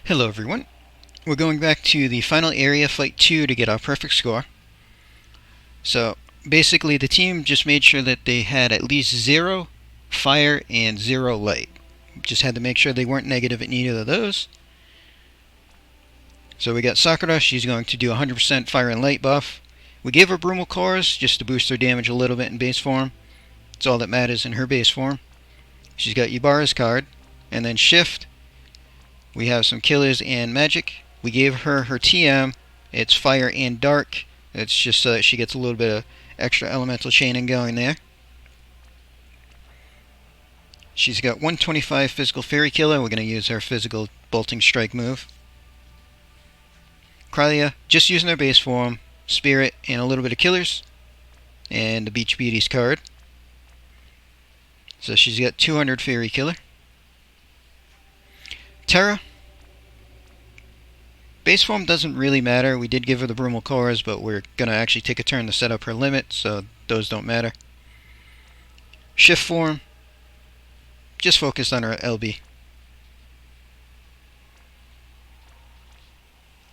Hello everyone. We're going back to the final area, Fight 2, to get our perfect score. So basically the team just made sure that they had at least 0 fire and 0 light. Just had to make sure they weren't negative in either of those. So we got Sakura, she's going to do 100% fire and light buff. We gave her Brumal Cores just to boost her damage a little bit in base form. That's all that matters in her base form. She's got Yubara's card, and then Shift. We have some killers and magic. We gave her her TM. It's fire and dark. It's just so that she gets a little bit of extra elemental chaining going there. She's got 125 physical fairy killer. We're going to use her physical bolting strike move. Krylia, just using her base form, spirit, and a little bit of killers. And the Beach Beauties card. So she's got 200 fairy killer. Terra, base form doesn't really matter. We did give her the Brumal Cores, but we're going to actually take a turn to set up her limit, so those don't matter. Shift form, just focused on her LB.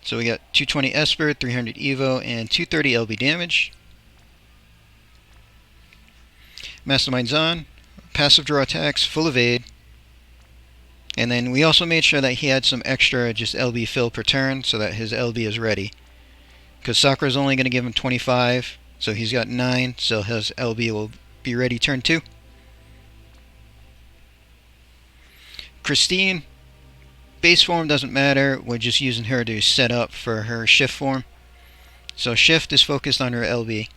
So we got 220 Esper, 300 Evo, and 230 LB damage. Mastermind's on. Passive draw attacks, full evade. And then we also made sure that he had some extra just LB fill per turn so that his LB is ready. Because Sakura's only going to give him 25, so he's got 9, so his LB will be ready turn 2. Christine, base form doesn't matter, we're just using her to set up for her shift form. So shift is focused on her LB.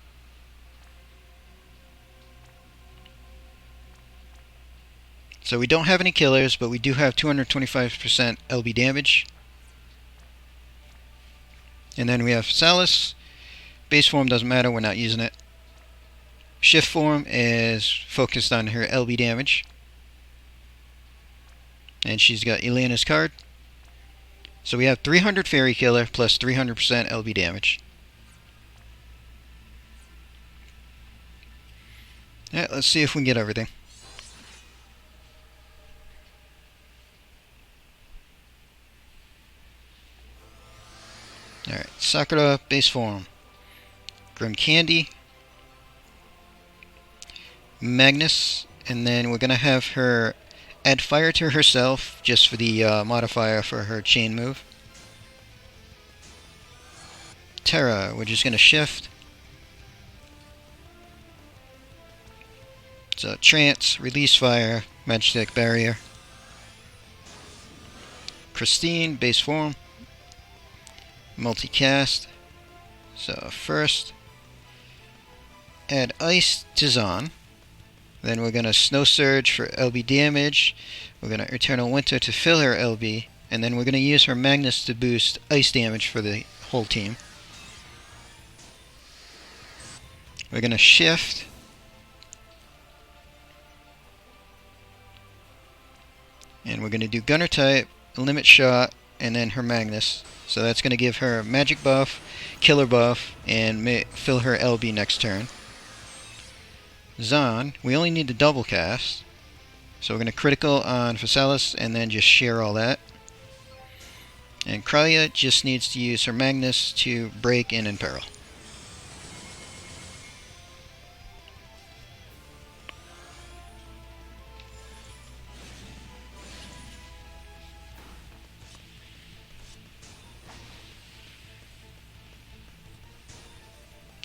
So we don't have any killers, but we do have 225% LB damage. And then we have Salis. Base form doesn't matter, we're not using it. Shift form is focused on her LB damage. And she's got Elena's card. So we have 300 Fairy Killer plus 300% LB damage. Yeah, let's see if we can get everything. Alright, Sakura, base form. Grim Candy. Magnus. And then we're going to have her add fire to herself just for the modifier for her chain move. Terra, we're just going to shift. So trance, release fire, magic barrier. Christine, base form. Multicast. So first, add ice to Zon. Then we're going to Snow Surge for LB damage. We're going to Eternal Winter to fill her LB. And then we're going to use her Magnus to boost ice damage for the whole team. We're going to shift. And we're going to do Gunner type, limit shot, and then her Magnus. So that's going to give her magic buff, killer buff, and fill her LB next turn. Zon, we only need to double cast. So we're going to critical on Phasalis and then just share all that. And Krylia just needs to use her Magnus to break in peril.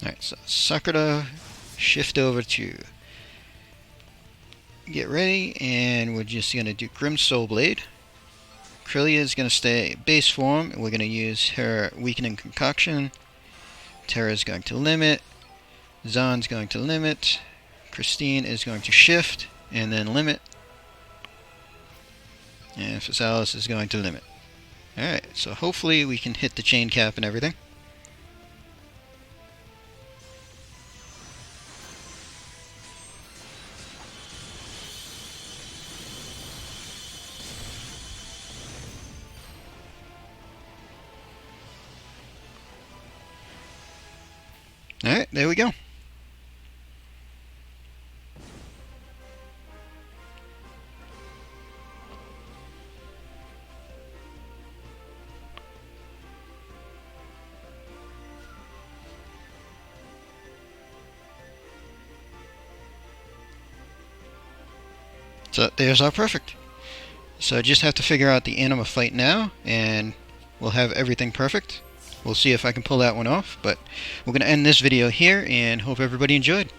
Alright, so Sakura, shift over to get ready, and we're just going to do Grim Soul Blade. Krylia is going to stay base form, and we're going to use her Weakening Concoction. Terra is going to limit. Zon's going to limit. Christine is going to shift, and then limit. And Phasalis is going to limit. Alright, so hopefully we can hit the chain cap and everything. Alright, there we go. So there's our perfect. So I just have to figure out the anima fight now, and we'll have everything perfect. We'll see if I can pull that one off, but we're going to end this video here, and hope everybody enjoyed.